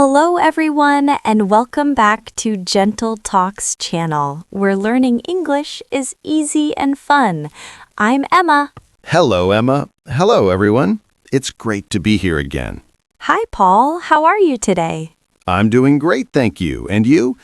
Hello everyone and welcome back to Gentle Talks channel, where learning English is easy and fun. I'm Emma. Hello, Emma. Hello, everyone. It's great to be here again. Hi Paul, how are you today? I'm doing great, thank you. And you?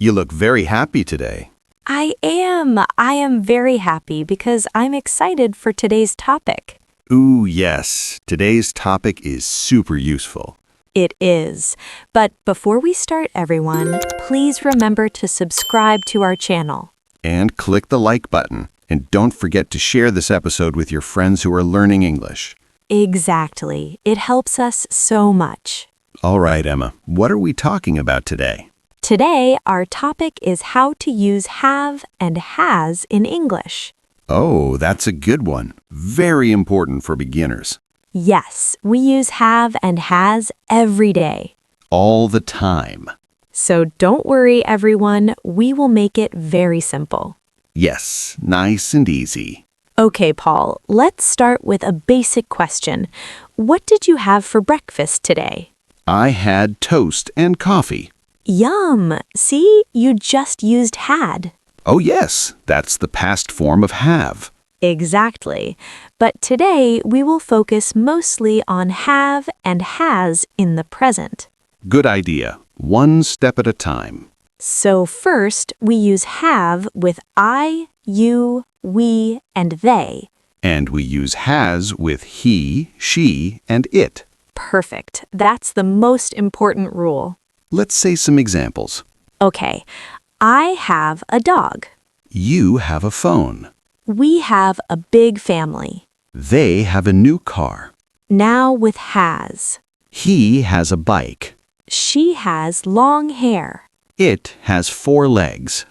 You look very happy today. I am very happy because I'm excited for today's topic. Ooh, yes. Today's topic is super useful. It is. But before we start, everyone, please remember to subscribe to our channel. And click the like button. And don't forget to share this episode with your friends who are learning English. Exactly. It helps us so much. All right, Emma. What are we talking about today? Today, our topic is how to use have and has in English. Oh, that's a good one. Very important for beginners. Yes, we use have and has every day. All the time. So don't worry, everyone. We will make it very simple. Yes, nice and easy. Okay, Paul, let's start with a basic question. What did you have for breakfast today? I had toast and coffee. Yum! See, you just used had. Oh, yes, that's the past form of have. Exactly. But today we will focus mostly on have and has in the present. Good idea. One step at a time. So first, we use have with I, you, we, and they. And we use has with he, she, and it. Perfect. That's the most important rule. Let's say some examples. Okay. I have a dog. You have a phone. We have a big family. They have a new car. Now with has. He has a bike. She has long hair. It has 4 legs.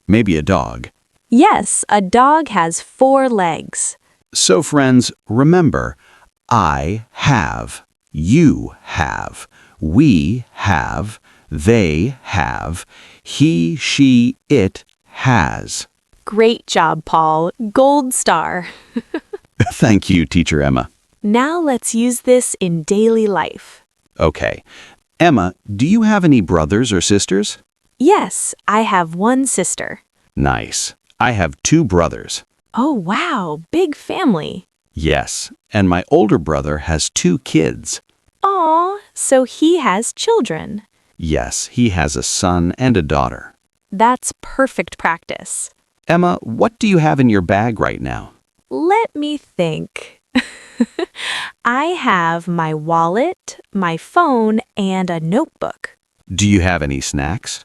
Maybe a dog. Yes, a dog has 4 legs. So, friends, remember, I have, you have, we have, they have, he, she, it has. Great job, Paul. Gold star. Thank you, Teacher Emma. Now let's use this in daily life. Okay. Emma, do you have any brothers or sisters? Yes, I have one sister. Nice. I have 2 brothers. Oh, wow, big family. Yes, and my older brother has 2 kids. Aw, so he has children. Yes, he has a son and a daughter. That's perfect practice. Emma, what do you have in your bag right now? Let me think. I have my wallet, my phone, and a notebook. Do you have any snacks?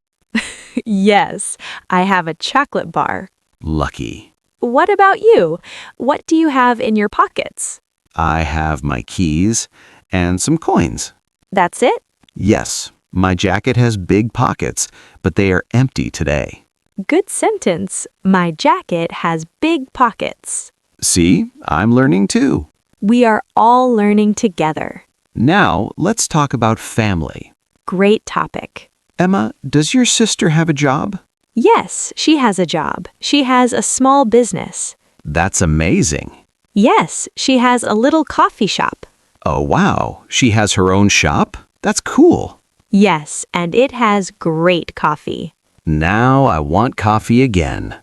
Yes, I have a chocolate bar. Lucky. What about you? What do you have in your pockets? I have my keys and some coins. That's it? Yes, my jacket has big pockets, but they are empty today. Good sentence. My jacket has big pockets. See, I'm learning too. We are all learning together. Now, let's talk about family. Great topic. Emma, does your sister have a job? Yes, she has a job. She has a small business. That's amazing. Yes, she has a little coffee shop. Oh, wow. She has her own shop? That's cool. Yes, and it has great coffee. Now I want coffee again.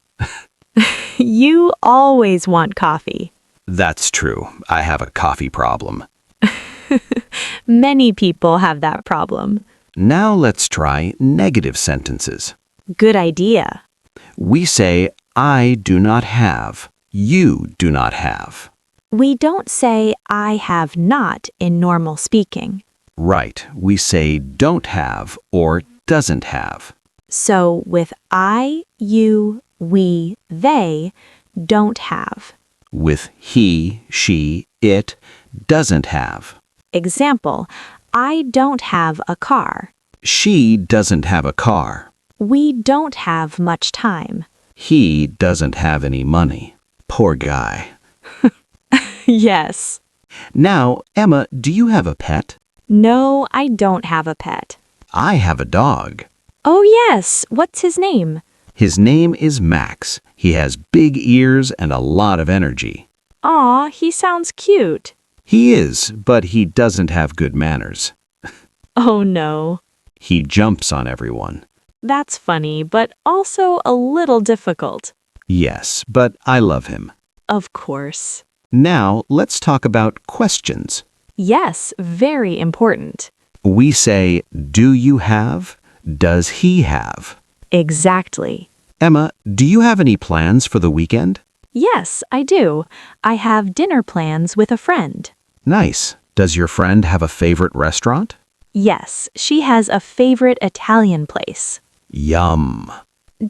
You always want coffee. That's true. I have a coffee problem. Many people have that problem. Now let's try negative sentences. Good idea. We say, I do not have. You do not have. We don't say I have not in normal speaking. Right. We say don't have or doesn't have. So with I, you, we, they don't have. With he, she, it doesn't have. Example, I don't have a car. She doesn't have a car. We don't have much time. He doesn't have any money. Poor guy. Yes. Now, Emma, do you have a pet? No, I don't have a pet. I have a dog. Oh yes, what's his name? His name is Max. He has big ears and a lot of energy. Aw, he sounds cute. He is, but he doesn't have good manners. Oh no. He jumps on everyone. That's funny, but also a little difficult. Yes, but I love him. Of course. Now, let's talk about questions. Yes, very important. We say, do you have? Does he have? Exactly. Emma, do you have any plans for the weekend? Yes, I do. I have dinner plans with a friend. Nice. Does your friend have a favorite restaurant? Yes, she has a favorite Italian place. Yum.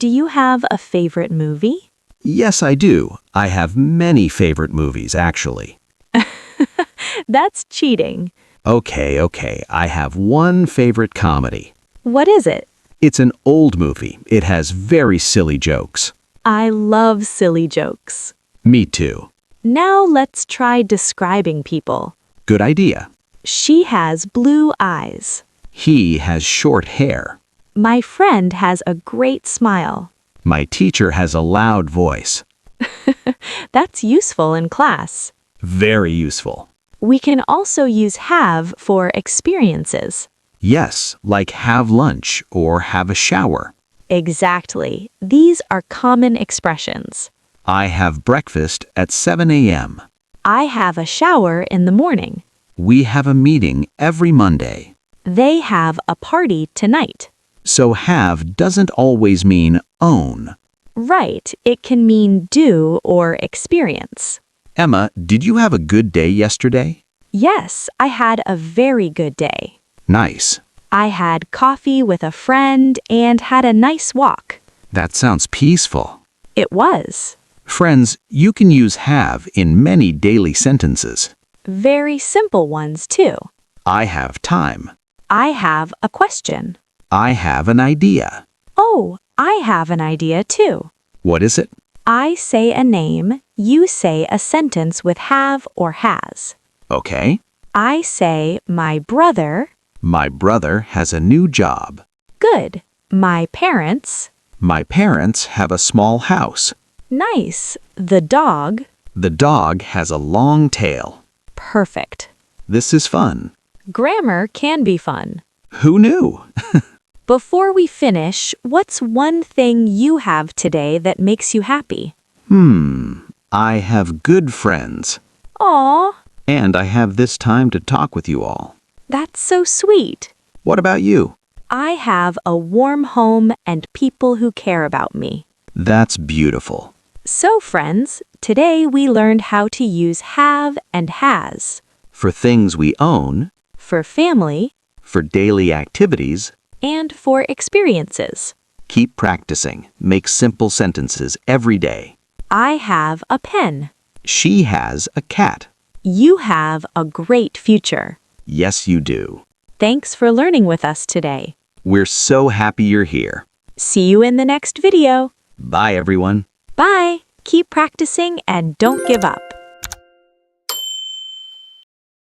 Do you have a favorite movie? Yes, I do. I have many favorite movies, actually. That's cheating. Okay. I have one favorite comedy. What is it? It's an old movie. It has very silly jokes. I love silly jokes. Me too. Now let's try describing people. Good idea. She has blue eyes. He has short hair. My friend has a great smile. My teacher has a loud voice. That's useful in class. Very useful. We can also use have for experiences. Yes, like have lunch or have a shower. Exactly. These are common expressions. I have breakfast at 7 a.m. I have a shower in the morning. We have a meeting every Monday. They have a party tonight. So have doesn't always mean own. Right, it can mean do or experience. Emma, did you have a good day yesterday? Yes, I had a very good day. Nice. I had coffee with a friend and had a nice walk. That sounds peaceful. It was. Friends, you can use have in many daily sentences. Very simple ones, too. I have time. I have a question. I have an idea. Oh, I have an idea, too. What is it? I say a name, you say a sentence with have or has. Okay. I say my brother. My brother has a new job. Good. My parents. My parents have a small house. Nice. The dog. The dog has a long tail. Perfect. This is fun. Grammar can be fun. Who knew? Before we finish, what's one thing you have today that makes you happy? I have good friends. Aw, And I have this time to talk with you all. that's so sweet. What about you? I have a warm home and people who care about me. That's beautiful. So, friends, today we learned how to use have and has For things we own, for family for daily activities, and for experiences. keep practicing. Make simple sentences every day. I have a pen. She has a cat. You have a great future. Yes, you do. Thanks for learning with us today. We're so happy you're here. See you in the next video. Bye, everyone. Bye. Keep practicing and don't give up.